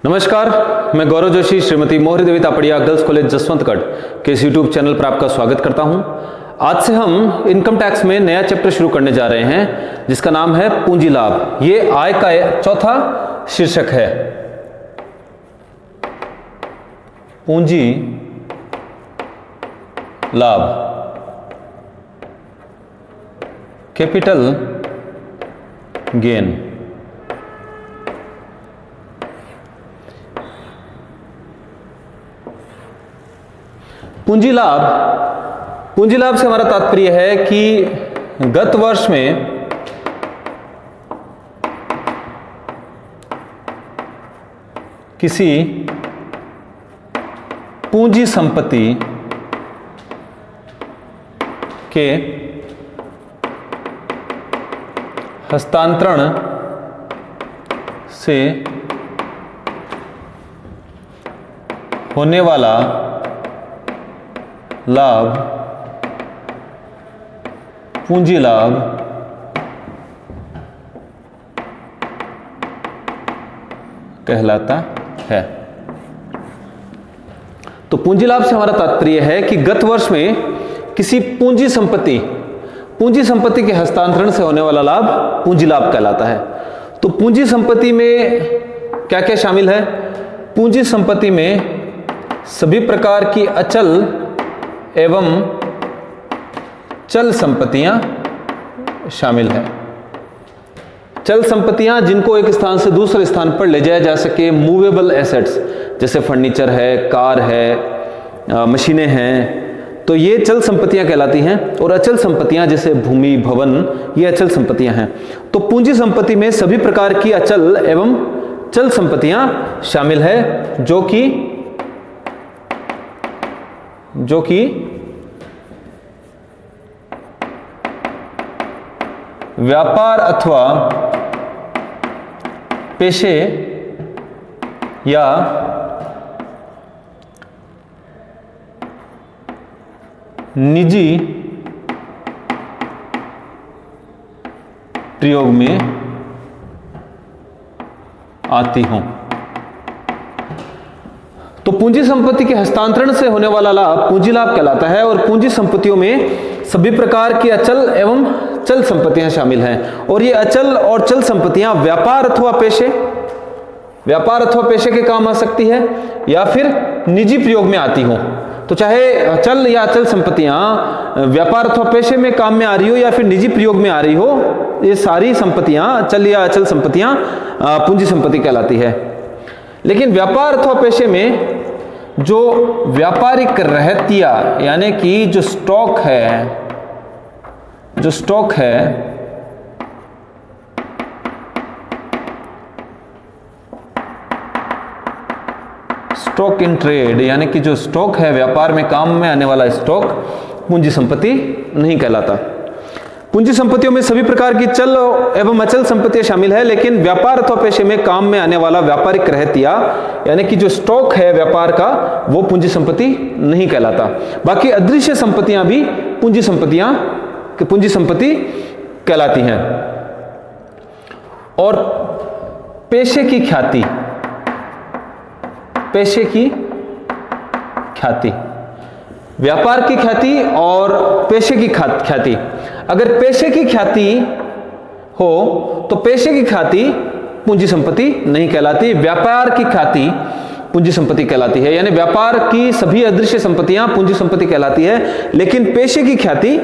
नमस्कार, मैं गौरव जोशी श्रीमती मोहरी देवी तापड़िया गर्ल्स कॉलेज जसवंतगढ़ के इस यूट्यूब चैनल पर आपका स्वागत करता हूं। आज से हम इनकम टैक्स में नया चैप्टर शुरू करने जा रहे हैं जिसका नाम है पूंजी लाभ। ये आय का चौथा शीर्षक है। पूंजी लाभ, कैपिटल गेन। पूंजी लाभ से हमारा तात्पर्य है कि गत वर्ष में किसी पूंजी संपत्ति के हस्तांतरण से होने वाला लाभ पूंजी लाभ कहलाता है। तो पूंजी लाभ से हमारा तात्पर्य है कि गत वर्ष में किसी पूंजी संपत्ति के हस्तांतरण से होने वाला लाभ पूंजी लाभ कहलाता है। तो पूंजी संपत्ति में क्या क्या शामिल है? पूंजी संपत्ति में सभी प्रकार की अचल एवं चल संपत्तियां शामिल हैं। चल संपत्तियां जिनको एक स्थान से दूसरे स्थान पर ले जाया जा सके, मूवेबल एसेट्स जैसे फर्नीचर है, कार है, मशीनें हैं, तो ये चल संपत्तियां कहलाती हैं। और अचल संपत्तियां जैसे भूमि, भवन, ये अचल संपत्तियां हैं। तो पूंजी संपत्ति में सभी प्रकार की अचल एवं चल संपत्तियां शामिल है जो कि व्यापार अथवा पेशे या निजी प्रयोग में आती हों। तो पूंजी संपत्ति के हस्तांतरण से होने वाला लाभ पूंजी लाभ कहलाता है। और पूंजी संपत्तियों में सभी प्रकार की अचल एवं चल संपत्तियां शामिल हैं। और ये अचल और चल संपत्तियां व्यापार अथवा पेशे के काम आ सकती है या फिर निजी प्रयोग में आती हो। तो चाहे चल या अचल संपत्तियां व्यापार अथवा पेशे में काम में आ रही हो या फिर निजी प्रयोग में आ रही हो, ये सारी संपत्तियां, चल या अचल संपत्तियां पूंजी संपत्ति कहलाती है। लेकिन व्यापार अथवा पेशे में जो व्यापारिक रहतिया यानी कि जो स्टॉक है स्टॉक इन ट्रेड, यानी कि जो स्टॉक है, व्यापार में काम में आने वाला स्टॉक, पूंजी संपत्ति नहीं कहलाता। पूंजी संपत्तियों में सभी प्रकार की चल एवं अचल संपत्तियां शामिल है। लेकिन व्यापार अथवा पेशे में काम में आने वाला व्यापारिक रहतिया यानी कि जो स्टॉक है व्यापार का, वो पूंजी संपत्ति नहीं कहलाता। बाकी अदृश्य संपत्तियां भी पूंजी संपत्ति कहलाती हैं। और पेशे की ख्याति, व्यापार की ख्याति और पेशे की ख्याति। अगर पेशे की ख्याति हो तो पेशे की ख्याति पूंजी संपत्ति नहीं कहलाती, व्यापार की ख्याति पूंजी संपत्ति कहलाती है। यानी व्यापार की सभी अदृश्य संपत्तियां पूंजी संपत्ति कहलाती है, लेकिन पेशे की ख्याति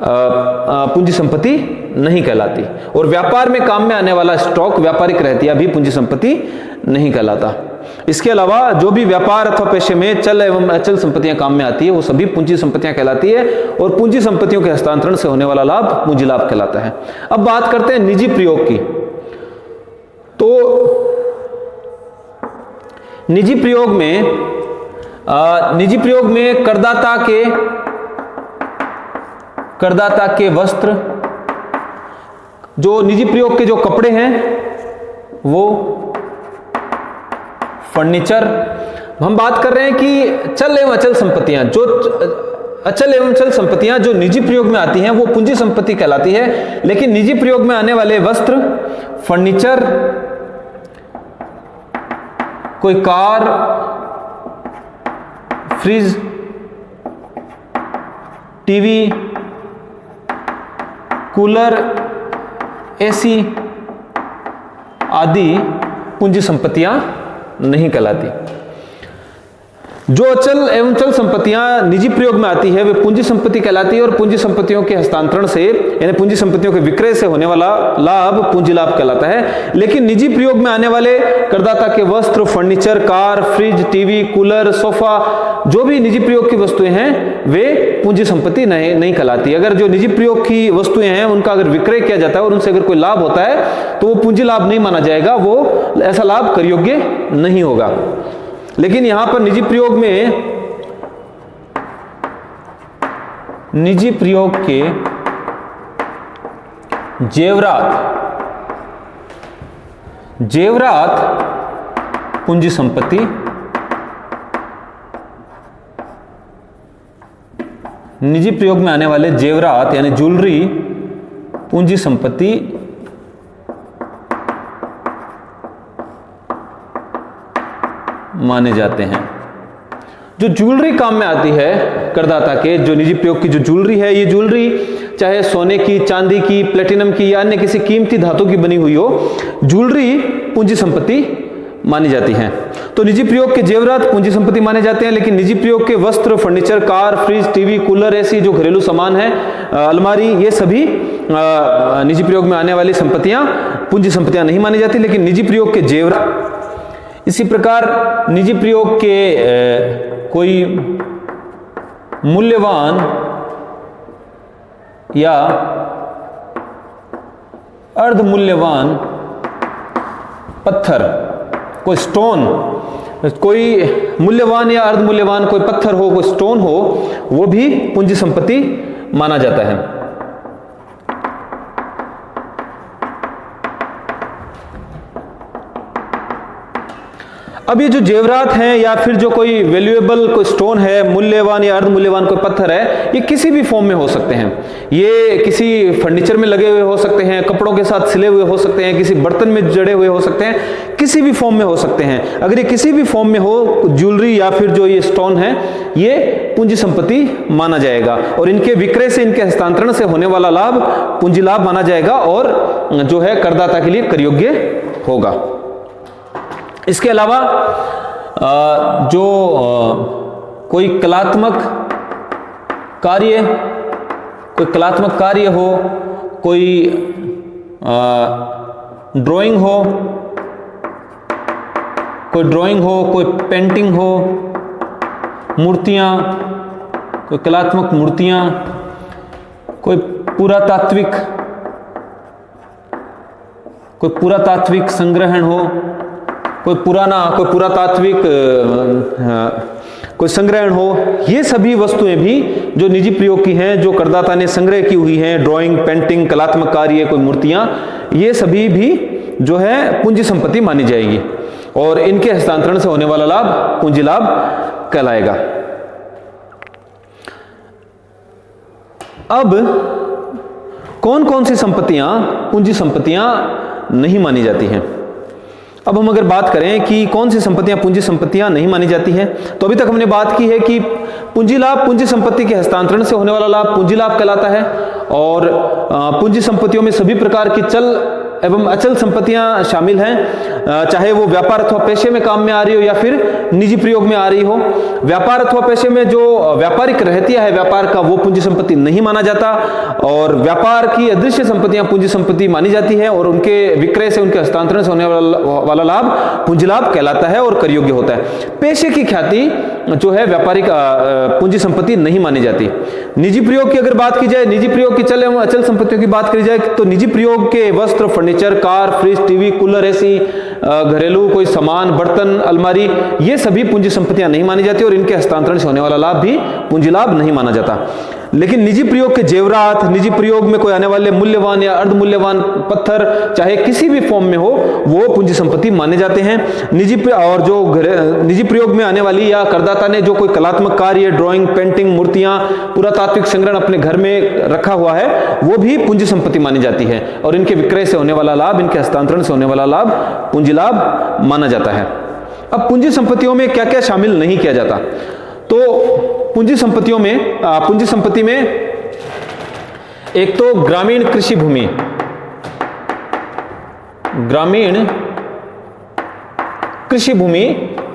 पूंजी संपत्ति नहीं कहलाती। और व्यापार में काम में आने वाला स्टॉक, व्यापारिक रहतिया भी पूंजी संपत्ति नहीं कहलाता। इसके अलावा जो भी व्यापार अथवा पेशे में चल एवं अचल संपत्तियां काम में आती है, वो सभी पूंजी संपत्तियां कहलाती है। और पूंजी संपत्तियों के हस्तांतरण से होने वाला लाभ पूंजी लाभ कहलाता है। अब बात करते हैं निजी प्रयोग की। तो निजी प्रयोग में करदाता के वस्त्र, जो निजी प्रयोग के जो कपड़े हैं, वो फर्नीचर। हम बात कर रहे हैं कि चल एवं अचल संपत्तियां, जो अचल एवं चल संपत्तियां जो निजी प्रयोग में आती हैं वो पूंजी संपत्ति कहलाती है, लेकिन निजी प्रयोग में आने वाले वस्त्र, फर्नीचर, कोई car, fridge, TV, cooler, AC आदि पूंजी संपत्तियां नहीं कहलाती। जो अचल एवं चल संपत्तियां निजी प्रयोग में आती है वे पूंजी संपत्ति कहलाती है और पूंजी संपत्तियों के हस्तांतरण से यानी पूंजी संपत्तियों के विक्रय से होने वाला लाभ पूंजी लाभ कहलाता है। लेकिन निजी प्रयोग में आने वाले करदाता के वस्त्र, furniture, car, fridge, TV, cooler, sofa, जो भी निजी प्रयोग की वस्तुएं हैं वे पूंजी संपत्ति नहीं कहलाती। अगर जो निजी प्रयोग की वस्तुएं हैं उनका अगर विक्रय किया जाता है और उनसे अगर कोई लाभ होता है तो वो पूंजी लाभ नहीं माना जाएगा, वो ऐसा लाभ कर योग्य नहीं होगा। लेकिन यहां पर निजी प्रयोग के जेवरात पूंजी संपत्ति, निजी प्रयोग में आने वाले जेवरात यानी ज्वेलरी पूंजी संपत्ति माने जाते हैं। जो ज्वेलरी काम में आती है करदाता के, जो निजी प्रयोग की जो ज्वेलरी है, ये ज्वेलरी चाहे सोने की, चांदी की, प्लेटिनम की या अन्य किसी कीमती धातु की बनी हुई हो, ज्वेलरी पूंजी संपत्ति मानी जाती है। तो निजी प्रयोग के जेवरात पूंजी संपत्ति माने जाते हैं, लेकिन निजी प्रयोग के वस्त्र, furniture, car, fridge, TV, cooler, AC जो घरेलू सामान है, अलमारी, ये सभी निजी प्रयोग में आने वाली संपत्तियां पूंजी संपत्तियां नहीं मानी जाती। लेकिन निजी प्रयोग के जेवरात, इसी प्रकार निजी प्रयोग के कोई मूल्यवान या अर्ध मूल्यवान पत्थर, कोई स्टोन, कोई मूल्यवान या अर्ध मूल्यवान कोई पत्थर हो, कोई स्टोन हो, वो भी पूंजी संपत्ति माना जाता है। अब ये जो जेवरात हैं या फिर जो कोई वैल्यूएबल कोई स्टोन है, मूल्यवान या अर्ध मूल्यवान कोई पत्थर है, ये किसी भी फॉर्म में हो सकते हैं। ये किसी फर्नीचर में लगे हुए हो सकते हैं, कपड़ों के साथ सिले हुए हो सकते हैं, किसी बर्तन में जड़े हुए हो सकते हैं, किसी भी फॉर्म में हो सकते हैं। अगर ये किसी भी फॉर्म में हो, ज्वेलरी या फिर जो ये स्टोन है, ये पूंजी संपत्ति माना जाएगा और इनके विक्रय से, इनके हस्तांतरण से होने वाला लाभ पूंजी लाभ माना जाएगा और जो है करदाता के लिए कर योग्य होगा। इसके अलावा जो कोई कलात्मक कार्य हो, कोई ड्राइंग हो, कोई पेंटिंग हो, मूर्तियां, कोई कलात्मक मूर्तियां, कोई पुरातात्विक संग्रहण हो, कोई पुरातात्विक कोई संग्रहण हो, ये सभी वस्तुएं भी जो निजी प्रयोग की हैं, जो करदाता ने संग्रह की हुई हैं, ड्राइंग, पेंटिंग, कलात्मक कार्य, कोई मूर्तियां, ये सभी भी जो है पूंजी संपत्ति मानी जाएगी और इनके हस्तांतरण से होने वाला लाभ पूंजी लाभ कहलाएगा। अब कौन कौन सी संपत्तियां पूंजी संपत्तियां नहीं मानी जाती हैं? अब हम अगर बात करें कि कौन सी संपत्तियां पूंजी संपत्तियां नहीं मानी जाती हैं, तो अभी तक हमने बात की है कि पूंजी लाभ पूंजी संपत्ति के हस्तांतरण से होने वाला लाभ पूंजी लाभ कहलाता है और पूंजी संपत्तियों में सभी प्रकार की चल एवं अचल संपत्तियां शामिल हैं, चाहे वो व्यापार अथवा पेशे में काम में आ रही हो या फिर निजी प्रयोग में आ रही हो। व्यापार अथवा पेशे में जो व्यापारिक रहतिया है व्यापार का, वो पूंजी संपत्ति नहीं माना जाता और व्यापार की अदृश्य संपत्तियां पूंजी संपत्ति मानी जाती है और उनके विक्रय से, उनके हस्तांतरण से होने वाला लाभ पूंजी लाभ कहलाता है और कर योग्य होता है। पेशे की ख्याति जो है व्यापारिक पूंजी संपत्ति नहीं मानी जाती। निजी प्रयोग की अगर बात की जाए, निजी प्रयोग की चल एवं अचल संपत्तियों की बात करी जाए, तो निजी प्रयोग के वस्त्र, furniture, car, fridge, TV, cooler, AC, घरेलू कोई सामान, बर्तन, अलमारी, ये सभी पूंजी संपत्तियां नहीं मानी जाती और इनके हस्तांतरण से होने वाला लाभ भी पूंजी लाभ नहीं माना जाता। लेकिन निजी प्रयोग के जेवरात, निजी प्रयोग में कोई आने वाले मूल्यवान या अर्ध मूल्यवान पत्थर, चाहे किसी भी फॉर्म में हो, वो पूंजी संपत्ति माने जाते हैं। और जो निजी प्रयोग में आने वाली या करदाता ने जो कोई कलात्मक कार्य, ड्राइंग, पेंटिंग, मूर्तियां, पुरातात्विक संग्रहण अपने घर में रखा हुआ है, वो भी पूंजी संपत्ति मानी जाती है और इनके विक्रय से होने वाला लाभ, इनके हस्तांतरण से होने वाला लाभ पूंजी लाभ माना जाता है। अब पूंजी संपत्तियों में क्या क्या शामिल नहीं किया जाता? तो पूंजी संपत्ति में एक तो ग्रामीण कृषि भूमि, ग्रामीण कृषि भूमि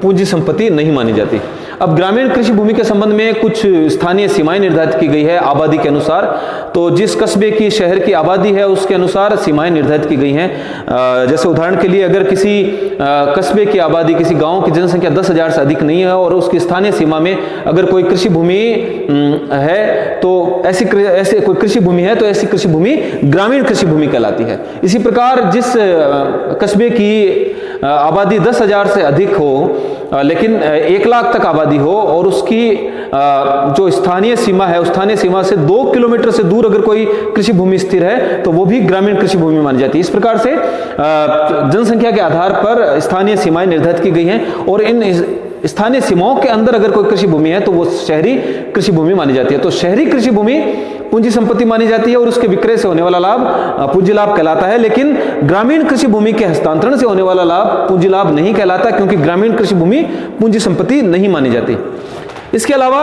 पूंजी संपत्ति नहीं मानी जाती। अब ग्रामीण कृषि भूमि के संबंध में कुछ स्थानीय सीमाएं निर्धारित की गई है आबादी के अनुसार। तो जिस कस्बे की, शहर की आबादी है उसके अनुसार सीमाएं निर्धारित की गई हैं। जैसे उदाहरण के लिए अगर किसी कस्बे की आबादी, किसी गांव की जनसंख्या 10,000 से अधिक नहीं है और उसकी स्थानीय सीमा में अगर कोई कृषि भूमि है तो ऐसी कोई कृषि भूमि है तो ऐसी कृषि भूमि ग्रामीण कृषि भूमि कहलाती है। इसी प्रकार जिस कस्बे की आबादी 10,000 से अधिक हो लेकिन 1 लाख तक आबादी हो और उसकी जो स्थानीय सीमा है उस स्थानीय सीमा से 2 किलोमीटर से दूर अगर कोई कृषि भूमि स्थिर है तो वो भी ग्रामीण कृषि भूमि मानी जाती है। इस प्रकार से जनसंख्या के आधार पर स्थानीय सीमाएं निर्धारित की गई हैं और इन स्थानीय सीमाओं के अंदर अगर कोई कृषि भूमि है तो वो शहरी कृषि भूमि मानी जाती है। तो शहरी कृषि भूमि पूंजी संपत्ति मानी जाती है और उसके विक्रय से होने वाला लाभ पूंजी लाभ कहलाता है। लेकिन ग्रामीण कृषि भूमि के हस्तांतरण से होने वाला लाभ पूंजी लाभ नहीं कहलाता, क्योंकि ग्रामीण कृषि भूमि पूंजी संपत्ति नहीं मानी जाती। इसके अलावा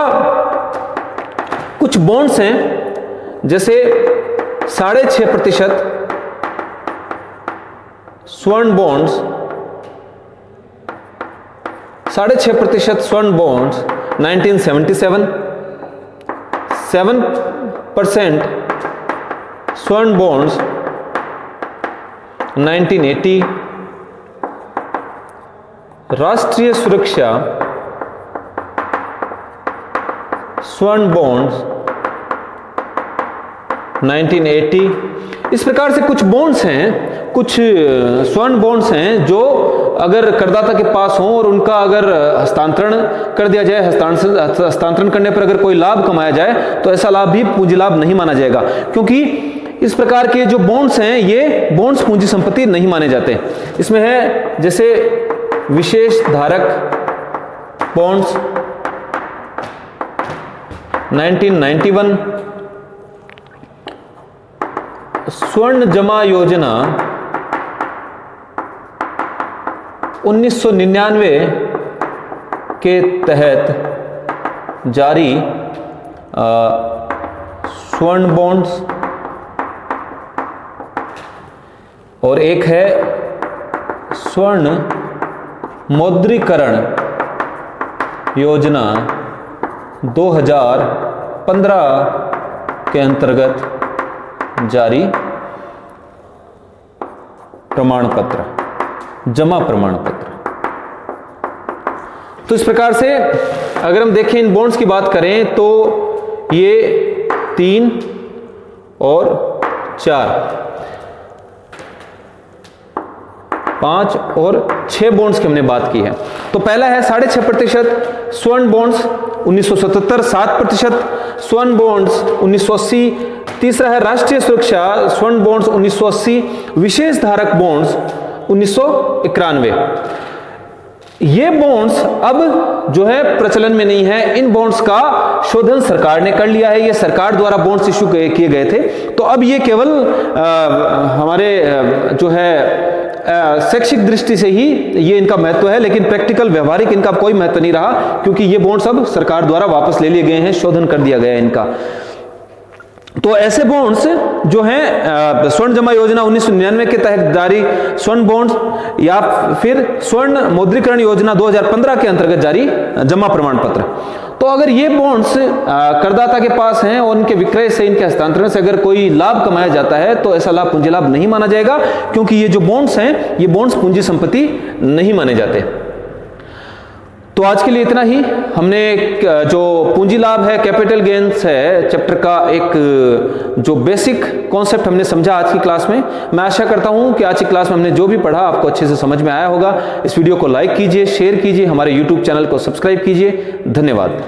कुछ बॉन्ड्स हैं, जैसे 6.5% स्वर्ण बॉन्ड्स, 6.5% स्वर्ण बॉन्ड्स 1977, 7% स्वर्ण बॉन्ड्स 1980, राष्ट्रीय सुरक्षा स्वर्ण बॉन्ड्स 1980। इस प्रकार से कुछ बॉन्ड्स हैं, कुछ स्वर्ण बॉन्ड्स हैं जो अगर करदाता के पास हो और उनका अगर हस्तांतरण कर दिया जाए, हस्तांतरण करने पर अगर कोई लाभ कमाया जाए तो ऐसा लाभ भी पूंजी लाभ नहीं माना जाएगा, क्योंकि इस प्रकार के जो बॉन्ड्स हैं ये बॉन्ड्स पूंजी संपत्ति नहीं माने जाते। इसमें है जैसे विशेष धारक बॉन्ड्स 1991, स्वर्ण जमा योजना 1999 के तहत जारी स्वर्ण बॉन्ड्स, और एक है स्वर्ण मौद्रीकरण योजना 2015 के अंतर्गत जारी प्रमाण पत्र, जमा प्रमाण पत्र। तो इस प्रकार से अगर हम देखें, इन बॉन्ड्स की बात करें तो ये 3 और 4, 5 और 6 बॉन्ड्स की हमने बात की है। तो पहला है 6.5% स्वर्ण बॉन्ड्स 1977, 7% स्वर्ण बॉन्ड्स 1980, तीसरा है राष्ट्रीय सुरक्षा स्वर्ण बॉन्ड्स 1980, विशेष धारक बॉन्ड्स 1991। ये बॉन्ड्स अब जो है प्रचलन में नहीं है। इन बॉन्ड्स का शोधन सरकार ने कर लिया है, ये सरकार द्वारा बॉन्ड्स इशू किए गए थे। तो अब ये केवल हमारे जो है शैक्षिक दृष्टि से ही ये इनका महत्व है, लेकिन प्रैक्टिकल व्यवहारिक इनका कोई महत्व नहीं रहा, क्योंकि ये बॉन्ड्स अब सरकार द्वारा वापस ले लिए गए हैं, शोधन कर दिया गया है इनका। तो ऐसे बॉन्ड्स जो हैं स्वर्ण जमा योजना 1999 के तहत जारी स्वर्ण बॉन्ड्स या फिर स्वर्ण मौद्रीकरण योजना 2015 के अंतर्गत जारी जमा प्रमाण पत्र। तो अगर ये बॉन्ड्स करदाता के पास हैं और इनके विक्रय से, इनके हस्तांतरण से अगर कोई लाभ कमाया जाता है तो ऐसा लाभ पूंजी लाभ नहीं माना जाएगा, क्योंकि ये जो बॉन्ड्स हैं ये बॉन्ड्स पूंजी संपत्ति नहीं माने जाते। तो आज के लिए इतना ही। हमने जो पूंजी लाभ है, कैपिटल गेन्स है चैप्टर का एक जो बेसिक कॉन्सेप्ट हमने समझा आज की क्लास में। मैं आशा करता हूं कि आज की क्लास में हमने जो भी पढ़ा आपको अच्छे से समझ में आया होगा। इस वीडियो को लाइक कीजिए, शेयर कीजिए, हमारे YouTube चैनल को सब्सक्राइब कीजिए। धन्यवाद।